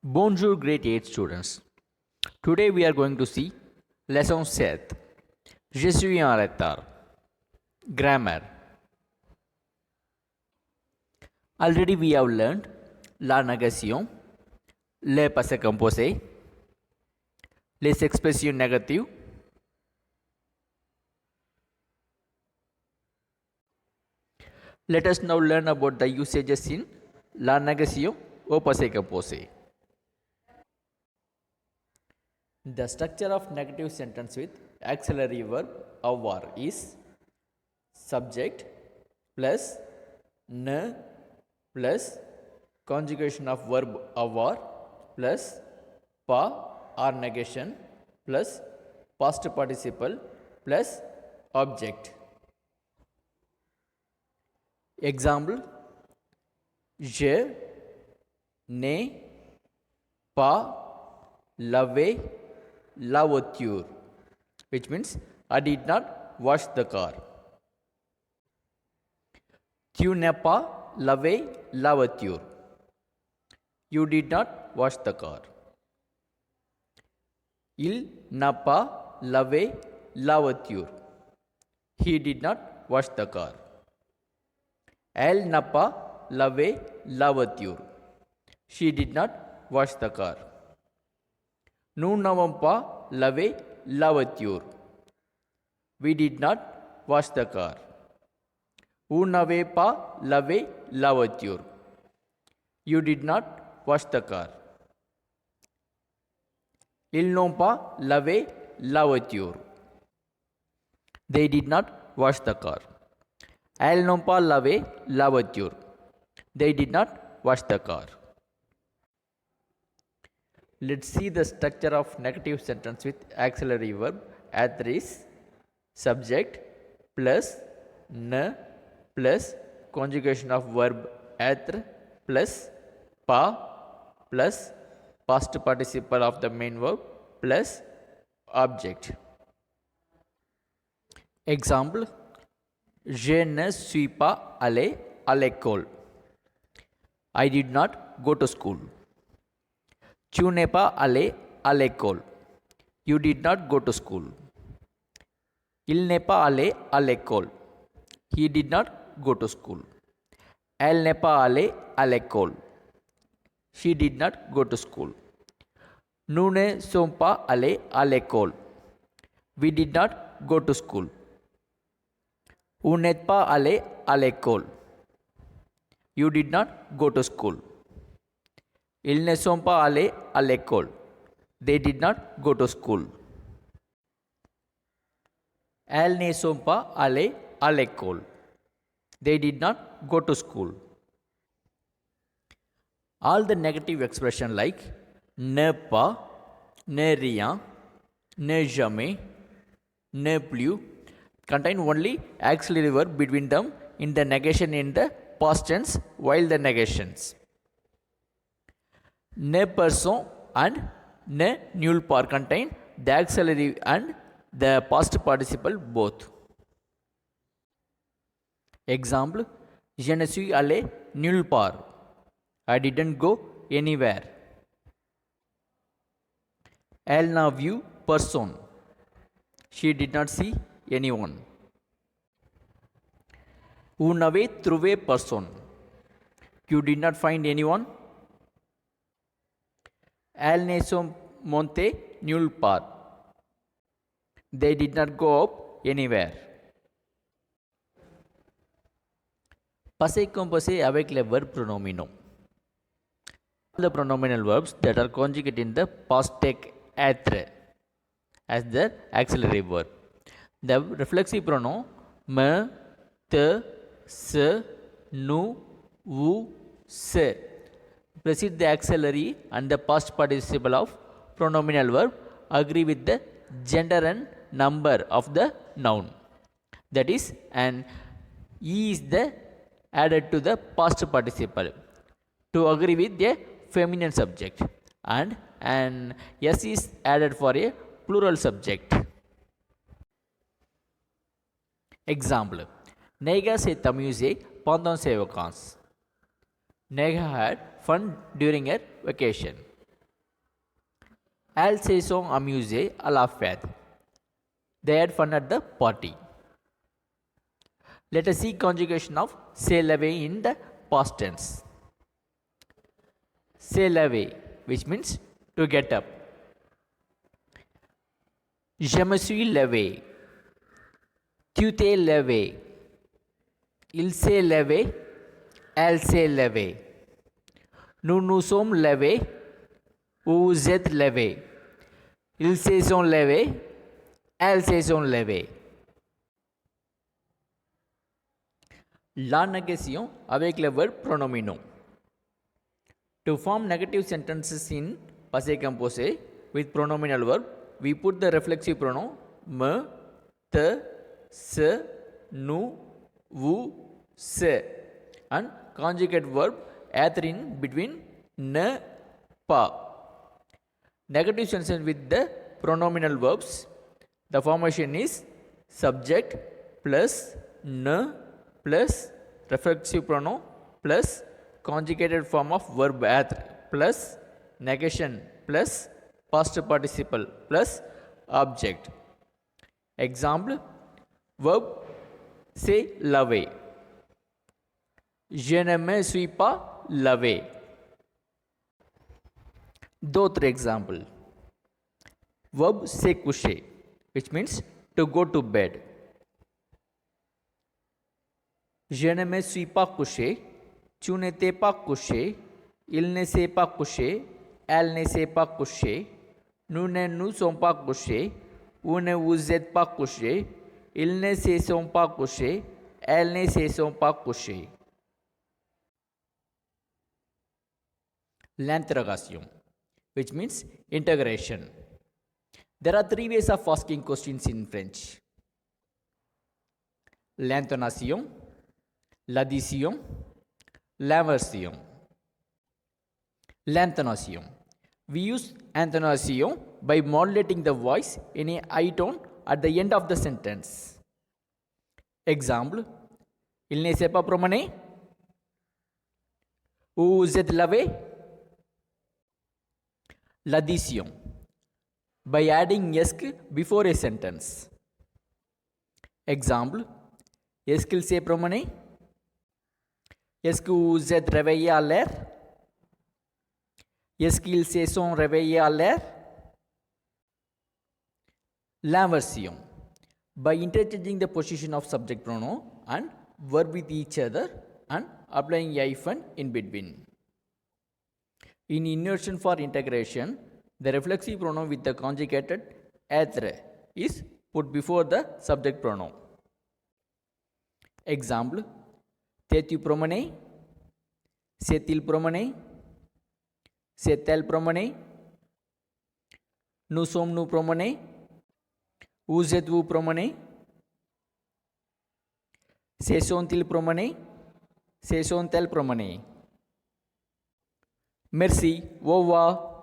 Bonjour, grade 8 students. Today we are going to see lesson 7. Je suis en retard. Grammar. Already we have learned la négation, le passé composé, les expressions négatives, let us now learn about the usages in la négation au passé composé. The structure of negative sentence with auxiliary verb avoir is subject plus ne plus conjugation of verb avoir plus pa or negation plus past participle plus object. Example: je n'ai pas lavé la voiture, which means I did not wash the car. Tu n'as pas lavé la voiture, you did not wash the car. Il n'a pas lavé la voiture, he did not wash the car. Elle n'a pas lavé la voiture, she did not wash the car. Nous n'avons pas lavé la voiture, we did not wash the car. Vous n'avez pas lavé la voiture, you did not wash the car. Ils n'ont pas lavé la voiture, they did not wash the car. Elles n'ont pas lavé la voiture, they did not wash the car. Let's see the structure of negative sentence with auxiliary verb. Être is subject plus ne plus conjugation of verb être plus pas plus past participle of the main verb plus object. Example: je ne suis pas allé à l'école, I did not go to school. Tu n'es pas allé à l'école, you did not go to school. Il n'est pas allé à l'école, he did not go to school. Elle n'est pas allée à l'école, she did not go to school. Nous ne sommes pas allés à l'école, we did not go to school. Vous n'êtes pas allé à l'école, you did not go to school. Ils ne sont pas allés à l'école, they did not go to school. Elles ne sont pas allées à l'école, they did not go to school. All the negative expression like ne pas, ne rien, ne jamais, ne plus contain only auxiliary verb between them in the negation in the past tense while the negations. Ne person and ne nulle part contain the auxiliary and the past participle both. Example: je ne suis allé nulle part, I didn't go anywhere. Elle n'a vu personne, she did not see anyone. Vous n'avez trouvé personne, you did not find anyone. Elles ne sont montées nulle part, they did not go up anywhere. Passé composé avec les verbes pronominaux. All the pronominal verbs that are conjugate in the past take être as the auxiliary verb. The reflexive pronoun me, te, se, nous, vous, se precede the auxiliary and the past participle of pronominal verb agree with the gender and number of the noun. That is, an e is the added to the past participle to agree with the feminine subject, and an s is added for a plural subject. Example: Nega s'est amusé pendant ses vacances. Neha had fun during her vacation. elles se sont amusées à la fête. They had fun at the party. Let us see conjugation of se lever in the past tense. Se lever, which means to get up. Je me suis levé. Tu t'es levé. Il s'est levé. Elle s'est levée. Nous nous sommes levés. Vous vous êtes levés. Ils se sont levés. Elles se sont levées. La négation avec le verbe pronomino. To form negative sentences in passé composé with pronominal verb, we put the reflexive pronoun me, te, se, nous, vous, se and conjugate verb être in between ne, pas. Negative sentence with the pronominal verbs, the formation is subject plus ne plus reflexive pronoun plus conjugated form of verb être plus negation plus past participle plus object. Example, verb se laver. Je ne me suis pas lavé. D'autres exemples. Verb se coucher, which means to go to bed. Je ne me suis pas couché. Tu n'étais pas couché. Il ne s'est pas couché. Elle ne s'est pas couchée. Nous ne nous sommes pas couchés. Vous ne vous êtes pas couché. Ils ne se sont pas couchés. Elles ne se sont pas couchées. L'interrogation, which means integration. There are three ways of asking questions in French: l'intonation, l'addition, l'inversion. L'intonation. We use intonation by modulating the voice in a high tone at the end of the sentence. Example, il ne s'est pas promené. Vous êtes lavé. L'addition. By adding esque before a sentence. Exemple, est-ce qu'il s'est promené? Est-ce que vous êtes réveillé à l'heure? Est-ce qu'ils se sont réveillés à l'heure? L'inversion. By interchanging the position of subject pronoun and verb with each other and applying hyphen in between. In inversion for integration, the reflexive pronoun with the conjugated être is put before the subject pronoun. Exemple, t'es-tu promené? S'est-il promené? S'est-elle promené? Nous sommes-nous promenés? Vous êtes-vous promené? Se sont-ils promenés? Se sont-elles promenées? Merci, au revoir.